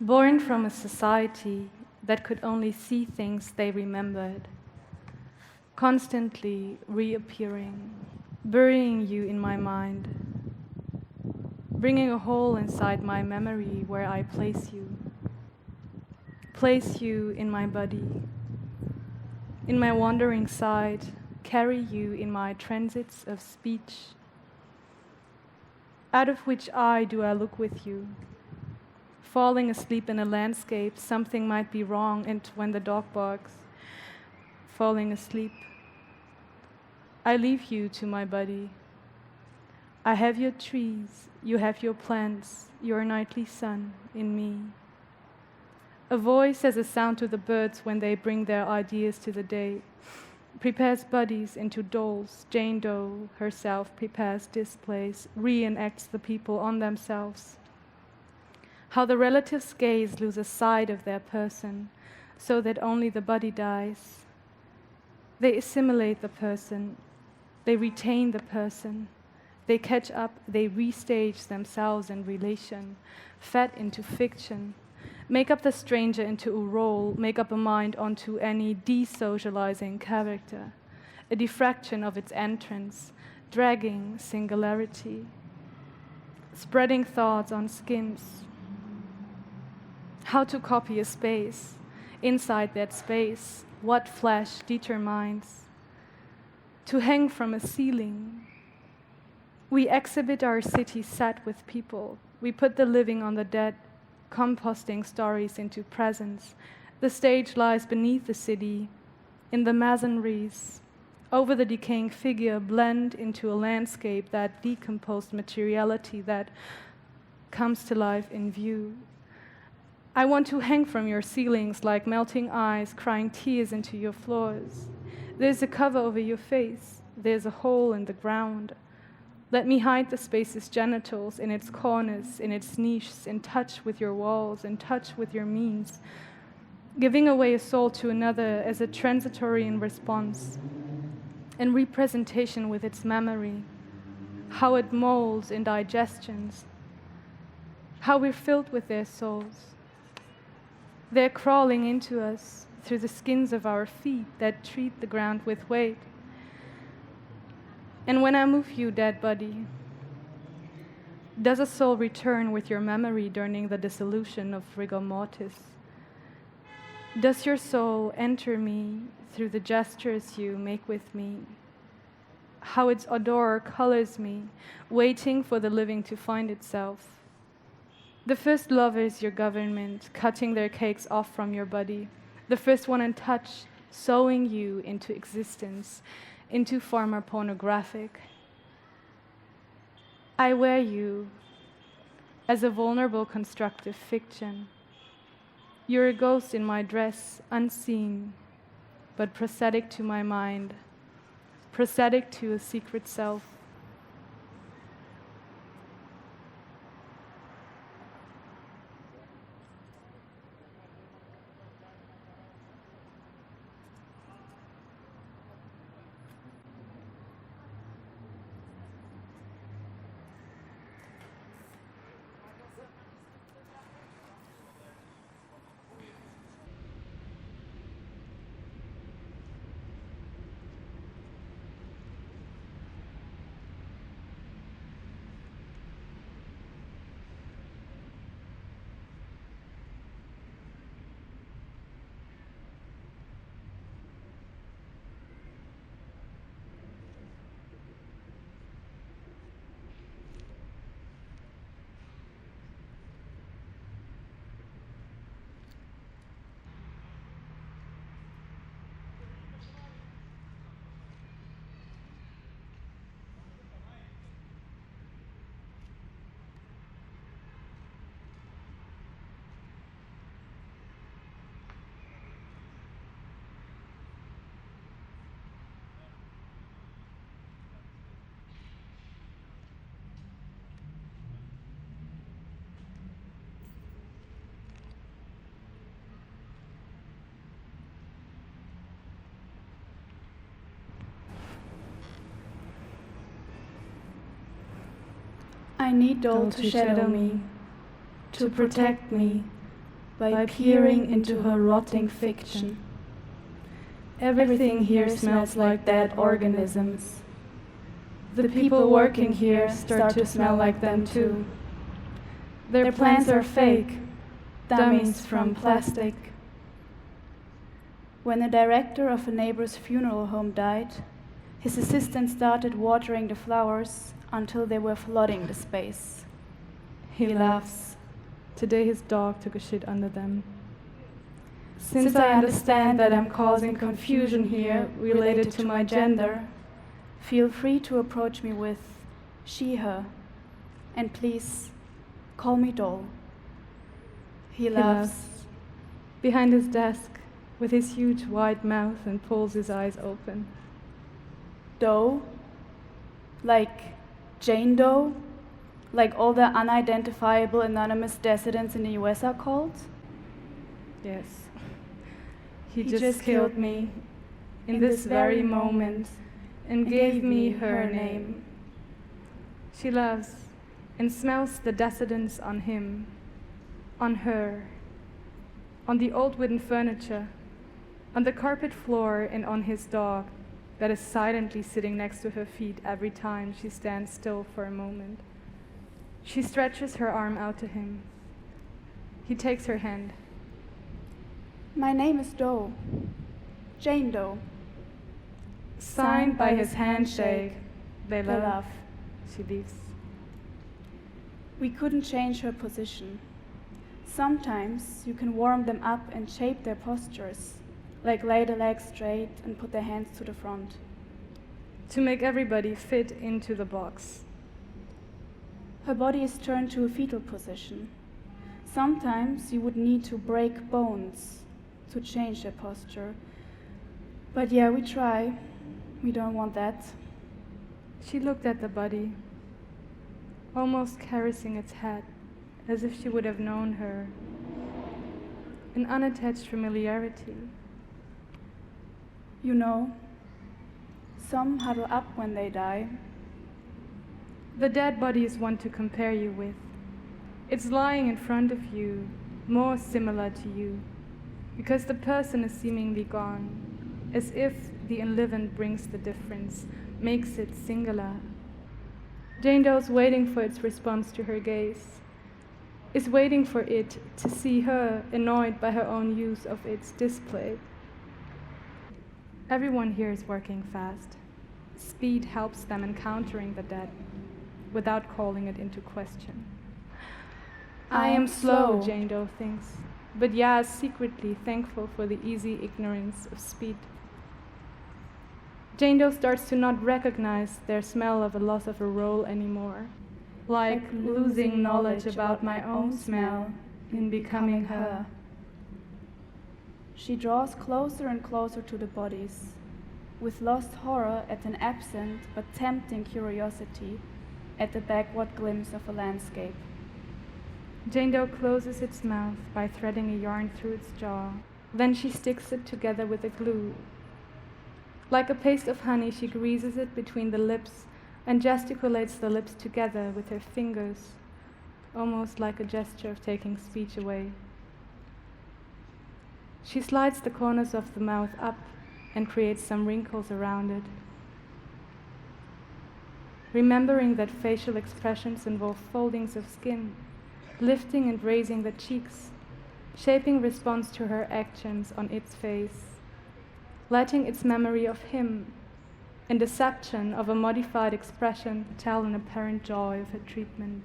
born from a society that could only see things they remembered, constantly reappearing, burying you in my mind, bringing a hole inside my memory where I place you in my body, in my wandering side, carry you in my transits of speech, out of which eye do I look with you? Falling asleep in a landscape, something might be wrong, and when the dog barks, falling asleep, I leave you to my body. I have your trees, you have your plants, your nightly sun in me. A voice as a sound to the birds when they bring their ideas to the day, prepares bodies into dolls. Jane Doe herself prepares displays, reenacts the people on themselves. How the relatives gaze lose a side of their person, so that only the body dies. They assimilate the person, they retain the person, they catch up, they restage themselves in relation, fed into fiction, make up the stranger into a role, make up a mind onto any desocializing character, a diffraction of its entrance, dragging singularity, spreading thoughts on skins. How to copy a space, inside that space, what flesh determines. To hang from a ceiling. We exhibit our city set with people. We put the living on the dead, composting stories into presence. The stage lies beneath the city, in the masonries. Over the decaying figure, blend into a landscape, that decomposed materiality that comes to life in view. I want to hang from your ceilings like melting eyes, crying tears into your floors. There's a cover over your face. There's a hole in the ground. Let me hide the space's genitals in its corners, in its niches, in touch with your walls, in touch with your means, giving away a soul to another as a transitory in response, in representation with its memory, how it molds in digestions, how we're filled with their souls. They're crawling into us through the skins of our feet that treat the ground with weight. And when I move you, dead body, does a soul return with your memory during the dissolution of rigor mortis? Does your soul enter me through the gestures you make with me? How its odor colors me, waiting for the living to find itself. The first lover is your government, cutting their cakes off from your body. The first one in touch, sewing you into existence, into former pornographic. I wear you as a vulnerable constructive fiction. You're a ghost in my dress, unseen, but prosthetic to my mind, prosthetic to a secret self. I need Doe to shadow me, to protect me, by peering into her rotting fiction. Everything here smells like dead organisms. The people working here start to smell like them too. Their plants are fake, dummies from plastic. When the director of a neighbor's funeral home died, his assistant started watering the flowers until they were flooding the space. He laughs. Today his dog took a shit under them. Since I understand that I'm causing confusion here related to my gender, feel free to approach me with she, her, and please call me Doll. He laughs. Behind his desk, with his huge wide mouth, and pulls his eyes open. Doe? Like Jane Doe? Like all the unidentifiable anonymous dissidents in the US are called? Yes. He just killed me in this very moment and gave me her name. She laughs and smells the dissidents on him, on her, on the old wooden furniture, on the carpet floor, and on his dog that is silently sitting next to her feet every time she stands still for a moment. She stretches her arm out to him. He takes her hand. My name is Doe. Jane Doe. Signed by his handshake, they laugh. She leaves. We couldn't change her position. Sometimes you can warm them up and shape their postures, like lay the legs straight and put their hands to the front. To make everybody fit into the box. Her body is turned to a fetal position. Sometimes you would need to break bones to change their posture. But yeah, we try. We don't want that. She looked at the body, almost caressing its head, as if she would have known her. An unattached familiarity. You know, some huddle up when they die. The dead body is one to compare you with. It's lying in front of you, more similar to you, because the person is seemingly gone, as if the enlivened brings the difference, makes it singular. Jane Doe's waiting for its response to her gaze, is waiting for it to see her annoyed by her own use of its display. Everyone here is working fast. Speed helps them encountering the dead without calling it into question. I am slow, Jane Doe thinks, but Ja is secretly thankful for the easy ignorance of speed. Jane Doe starts to not recognize their smell of a loss of a role anymore, like losing knowledge about my own smell in becoming her. She draws closer and closer to the bodies, with lost horror at an absent but tempting curiosity at the backward glimpse of a landscape. Jane Doe closes its mouth by threading a yarn through its jaw. Then she sticks it together with a glue. Like a paste of honey, she greases it between the lips and gesticulates the lips together with her fingers, almost like a gesture of taking speech away. She slides the corners of the mouth up and creates some wrinkles around it. Remembering that facial expressions involve foldings of skin, lifting and raising the cheeks, shaping response to her actions on its face, letting its memory of him and deception of a modified expression tell an apparent joy of her treatment.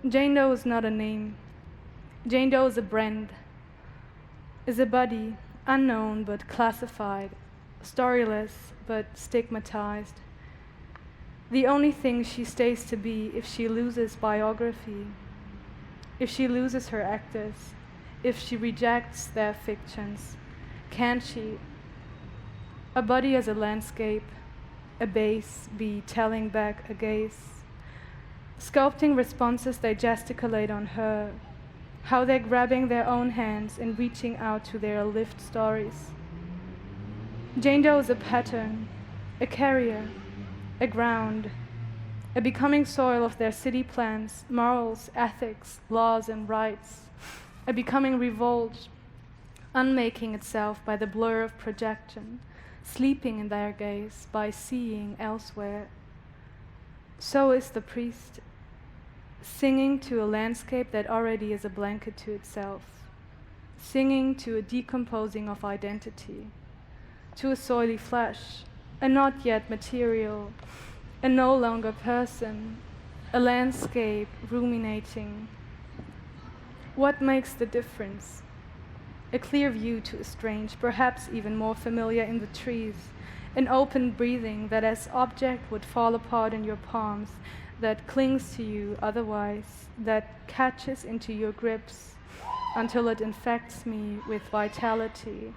Jane Doe is not a name. Jane Doe is a brand, is a body, unknown but classified, storyless but stigmatized. The only thing she stays to be if she loses biography, if she loses her actors, if she rejects their fictions, can she, a body as a landscape, a base be telling back a gaze, sculpting responses they gesticulate on her, how they're grabbing their own hands and reaching out to their lived stories. Jane Doe is a pattern, a carrier, a ground, a becoming soil of their city plans, morals, ethics, laws, and rights, a becoming revolt, unmaking itself by the blur of projection, sleeping in their gaze by seeing elsewhere. So is the priest, singing to a landscape that already is a blanket to itself, singing to a decomposing of identity, to a soily flesh, a not yet material, a no longer person, a landscape ruminating. What makes the difference? A clear view to a strange, perhaps even more familiar in the trees, an open breathing that as object would fall apart in your palms, that clings to you otherwise, that catches into your grips until it infects me with vitality.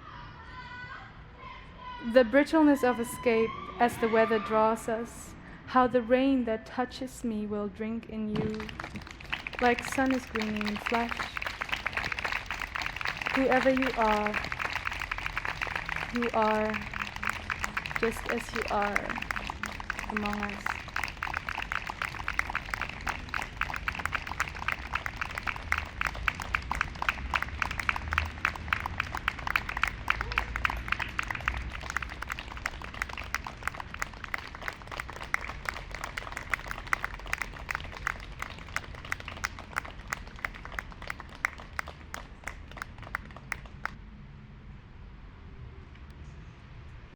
The brittleness of escape as the weather draws us, how the rain that touches me will drink in you, like sun is greening in flesh. Whoever you are just as you are among us.